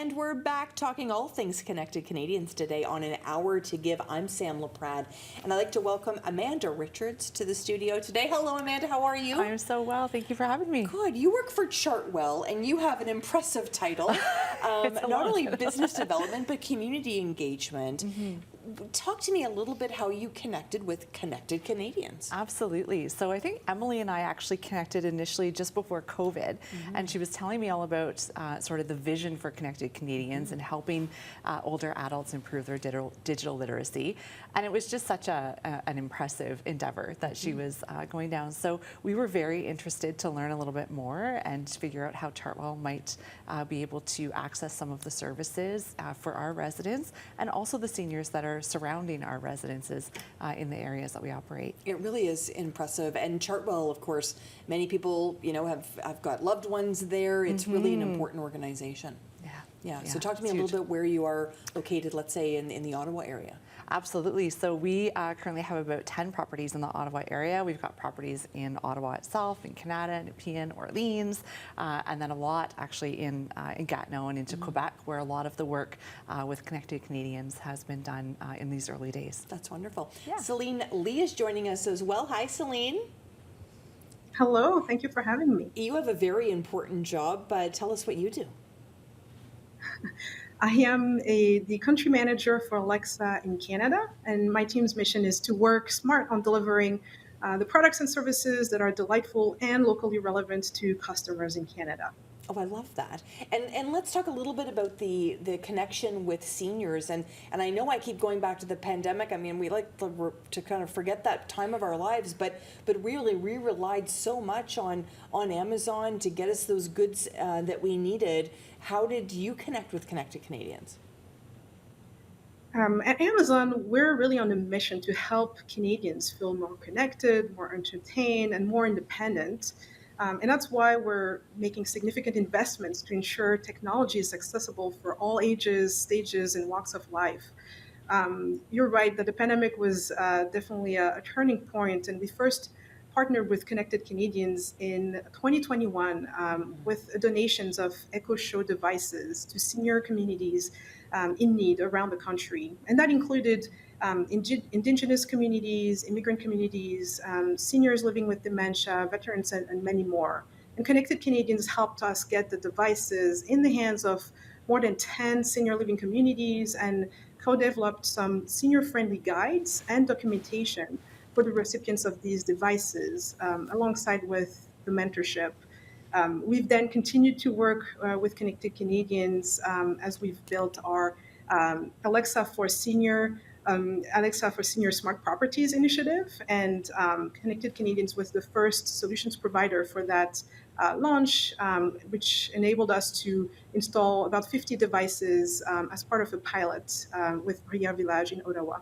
And we're back talking all things Connected Canadians today on An Hour to Give. I'm Sam Laprade, and I'd like to welcome Amanda Richards to the studio today. Hello, Amanda. How are you? I'm so well. Thank you for having me. Good. You work for Chartwell, and you have an impressive title. Not only business development, but community engagement. Talk to me a little bit how you connected with Connected Canadians. Absolutely. So I think Emily and I actually connected initially just before COVID, and she was telling me all about sort of the vision for Connected Canadians and helping older adults improve their digital literacy. And it was just such an impressive endeavor that she was going down. So we were very interested to learn a little bit more and figure out how Chartwell might be able to access some of the services for our residents and also the seniors that are surrounding our residences in the areas that we operate. It really is impressive. And Chartwell, of course, many people, have got loved ones there. It's really an important organization. Yeah. So talk to me a little bit where you are located, let's say, in the Ottawa area. Absolutely. So we currently have about 10 properties in the Ottawa area. We've got properties in Ottawa itself, in Canada, Nepean, Orleans, and then a lot actually in Gatineau and into Quebec, where a lot of the work with Connected Canadians has been done in these early days. That's wonderful. Yeah. Celine Lee is joining us as well. Hi, Celine. Hello. Thank you for having me. You have a very important job, but tell us what you do. I am the country manager for Alexa in Canada, and my team's mission is to work smart on delivering the products and services that are delightful and locally relevant to customers in Canada. Oh, I love that. And let's talk a little bit about the connection with seniors. And I know I keep going back to the pandemic. I mean, we like to kind of forget that time of our lives, but really we relied so much on Amazon to get us those goods that we needed. How did you connect with Connected Canadians? At Amazon, we're really on a mission to help Canadians feel more connected, more entertained, and more independent. And that's why we're making significant investments to ensure technology is accessible for all ages, stages, and walks of life. You're right that the pandemic was definitely a turning point, and we first partnered with Connected Canadians in 2021 with donations of Echo Show devices to senior communities in need around the country. And that included Indigenous communities, immigrant communities, seniors living with dementia, veterans, and many more. And Connected Canadians helped us get the devices in the hands of more than 10 senior living communities and co-developed some senior-friendly guides and documentation for the recipients of these devices, alongside with the mentorship. We've then continued to work with Connected Canadians as we've built our Alexa for Senior Smart Properties initiative, and Connected Canadians was the first solutions provider for that launch, which enabled us to install about 50 devices as part of a pilot with Bria Village in Ottawa.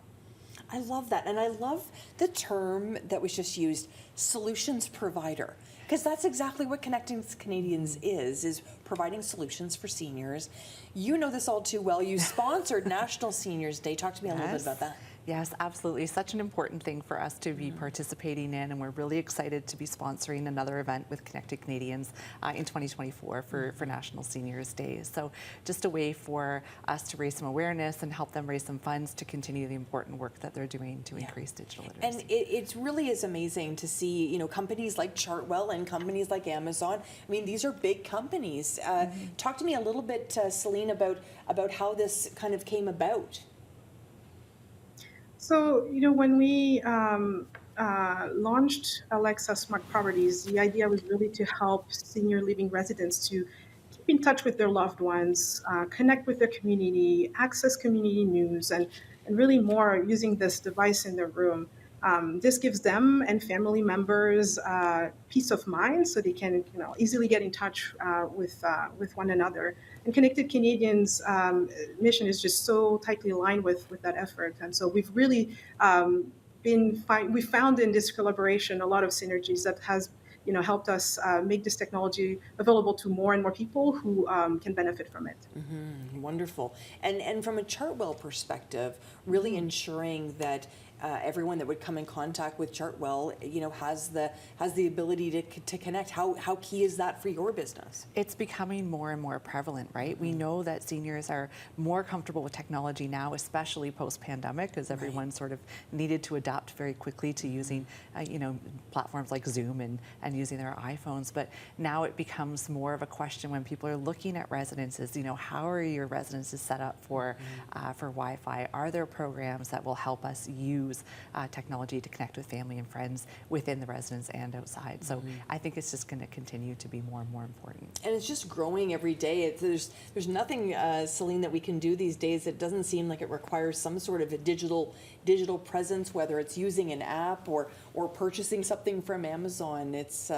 I love that. And I love the term that was just used, solutions provider, because that's exactly what Connecting Canadians is providing solutions for seniors. You know this all too well. You sponsored National Seniors Day. Talk to me a little bit about that. Yes, absolutely. Such an important thing for us to be participating in, and we're really excited to be sponsoring another event with Connected Canadians in 2024 for National Seniors Day. So just a way for us to raise some awareness and help them raise some funds to continue the important work that they're doing to increase digital literacy. And it really is amazing to see, companies like Chartwell and companies like Amazon. I mean, these are big companies. Talk to me a little bit, Celine, about how this kind of came about. So, when we launched Alexa Smart Properties, the idea was really to help senior living residents to keep in touch with their loved ones, connect with their community, access community news, and really more using this device in their room. This gives them and family members peace of mind, so they can easily get in touch with one another. And Connected Canadians' mission is just so tightly aligned with that effort. And so we've really we found in this collaboration a lot of synergies that has helped us make this technology available to more and more people who can benefit from it. Wonderful. And from a Chartwell perspective, really ensuring that everyone that would come in contact with Chartwell, has the ability to connect. How key is that for your business? It's becoming more and more prevalent, right? We know that seniors are more comfortable with technology now, especially post-pandemic, because everyone sort of needed to adapt very quickly to using, platforms like Zoom and using their iPhones. But now it becomes more of a question when people are looking at residences. How are your residences set up for Wi-Fi? Are there programs that will help us use technology to connect with family and friends within the residence and outside? So I think it's just going to continue to be more and more important. And it's just growing every day. There's nothing, Celine, that we can do these days that doesn't seem like it requires some sort of a digital presence, whether it's using an app or purchasing something from Amazon. It's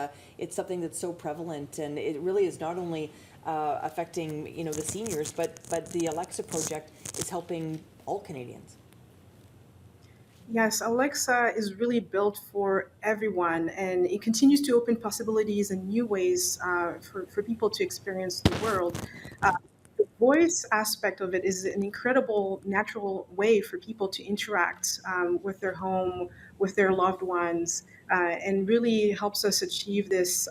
something that's so prevalent, and it really is not only affecting the seniors, but the Alexa project is helping all Canadians. Yes, Alexa is really built for everyone, and it continues to open possibilities and new ways for people to experience the world. The voice aspect of it is an incredible natural way for people to interact with their home, with their loved ones, and really helps us achieve this,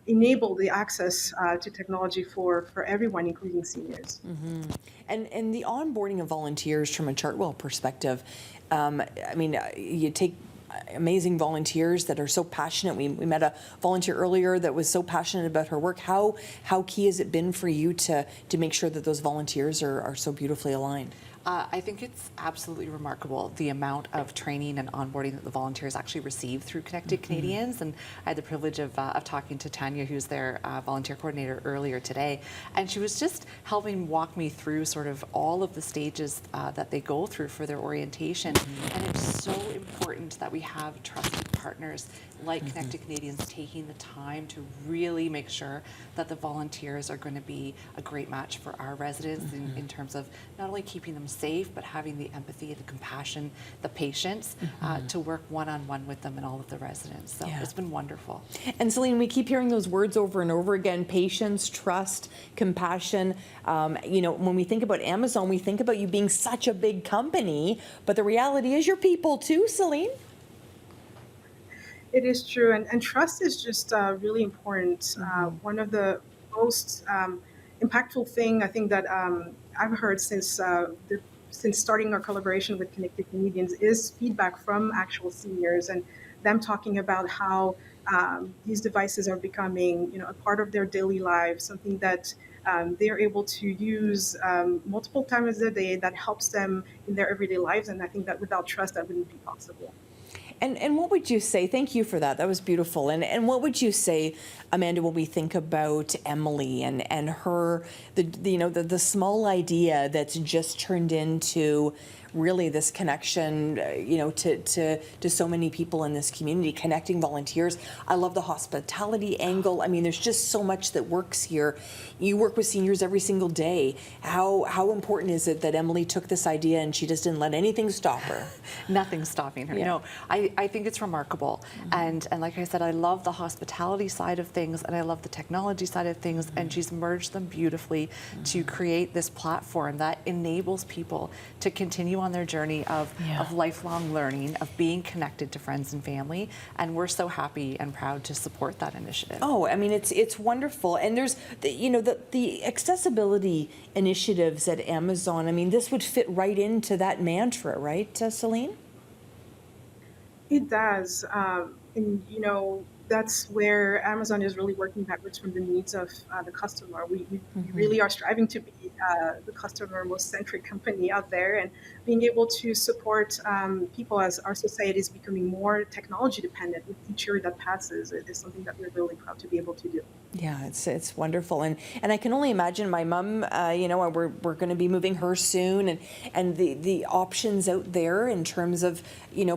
enable the access to technology for everyone, including seniors. And the onboarding of volunteers from a Chartwell perspective, you take amazing volunteers that are so passionate. We met a volunteer earlier that was so passionate about her work. How key has it been for you to make sure that those volunteers are so beautifully aligned? I think it's absolutely remarkable the amount of training and onboarding that the volunteers actually receive through Connected Canadians. And I had the privilege of talking to Tanya, who's their volunteer coordinator, earlier today. And she was just helping walk me through sort of all of the stages that they go through for their orientation. And it's so important that we have trusted partners like Connected Canadians taking the time to really make sure that the volunteers are going to be a great match for our residents in terms of not only keeping them safe, but having the empathy, the compassion, the patience to work one-on-one with them and all of the residents. So it's been wonderful. And Celine, we keep hearing those words over and over again: patience, trust, compassion. When we think about Amazon, we think about you being such a big company, but the reality is you're people too, Celine. It is true, and trust is just really important. One of the most impactful thing I think that I've heard since starting our collaboration with Connected Canadians is feedback from actual seniors and them talking about how these devices are becoming, a part of their daily lives, something that they're able to use multiple times a day that helps them in their everyday lives. And I think that without trust, that wouldn't be possible. And what would you say? Thank you for that. That was beautiful. And what would you say, Amanda, when we think about Emily and her, the small idea that's just turned into really this connection, to so many people in this community, connecting volunteers. I love the hospitality angle. I mean, there's just so much that works here. You work with seniors every single day. How important is it that Emily took this idea and she just didn't let anything stop her? Nothing's stopping her. Yeah. No, I think it's remarkable. And like I said, I love the hospitality side of things and I love the technology side of things, and she's merged them beautifully to create this platform that enables people to continue on their journey of lifelong learning, of being connected to friends and family, and we're so happy and proud to support that initiative. Oh, I mean, it's wonderful. And there's the accessibility initiatives at Amazon. I mean, this would fit right into that mantra, right, Celine? It does. And, that's where Amazon is really working backwards from the needs of the customer. We really are striving to be the customer most centric company out there, and being able to support people as our society is becoming more technology dependent with each year that passes. It is something that we're really proud to be able to do. Yeah, it's wonderful, and I can only imagine my mom. We're going to be moving her soon, and the options out there in terms of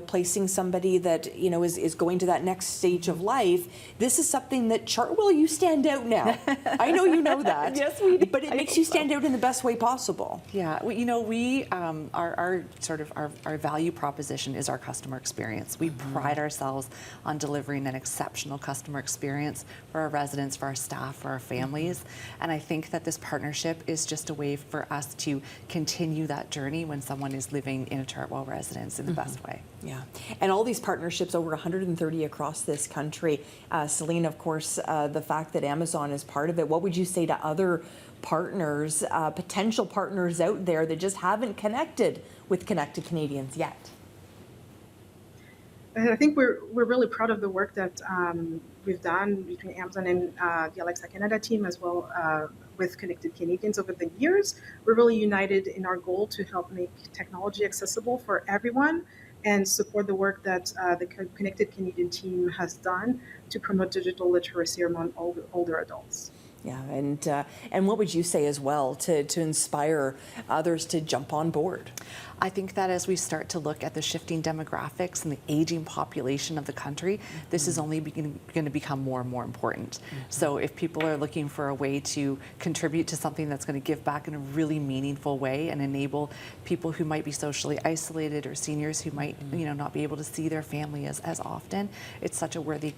placing somebody that is going to that next stage of life. life, this is something that Chartwell, you stand out now. I know you know that. Yes, we do. But it makes you stand out in the best way possible. Yeah, we our sort of our value proposition is our customer experience. We pride ourselves on delivering an exceptional customer experience for our residents, for our staff, for our families. And I think that this partnership is just a way for us to continue that journey when someone is living in a Chartwell residence in the best way. Yeah, and all these partnerships, over 130 across this country. Celine, of course, the fact that Amazon is part of it, what would you say to other partners, potential partners out there that just haven't connected with Connected Canadians yet? And I think we're really proud of the work that we've done between Amazon and the Alexa Canada team, as well with Connected Canadians over the years. We're really united in our goal to help make technology accessible for everyone and support the work that the Connected Canadian team has done to promote digital literacy among older adults. Yeah, and what would you say as well to inspire others to jump on board? I think that as we start to look at the shifting demographics and the aging population of the country, this is only going to become more and more important. So if people are looking for a way to contribute to something that's going to give back in a really meaningful way and enable people who might be socially isolated or seniors who might not be able to see their family as often, it's such a worthy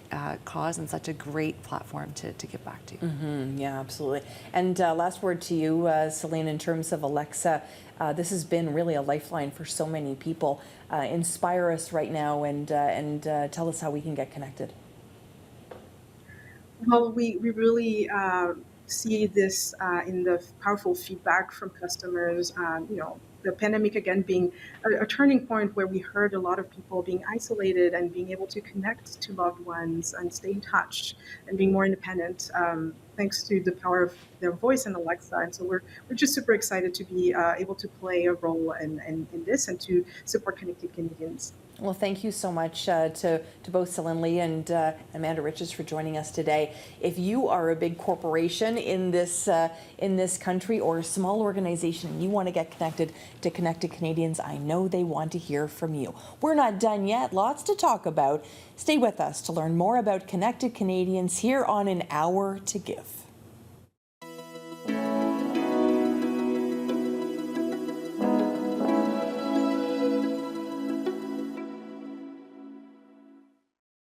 cause and such a great platform to give back to. Yeah, absolutely. And last word to you, Celine, in terms of Alexa. This has been really a lifeline for so many people. Inspire us right now and tell us how we can get connected. Well, we really see this in the powerful feedback from customers. The pandemic again being a turning point where we heard a lot of people being isolated and being able to connect to loved ones and stay in touch and being more independent, thanks to the power of their voice and Alexa. And so we're just super excited to be able to play a role in this and to support Connected Canadians. Well, thank you so much to both Celine Lee and Amanda Riches for joining us today. If you are a big corporation in this country or a small organization and you want to get connected to Connected Canadians, I know they want to hear from you. We're not done yet. Lots to talk about. Stay with us to learn more about Connected Canadians here on An Hour to Give.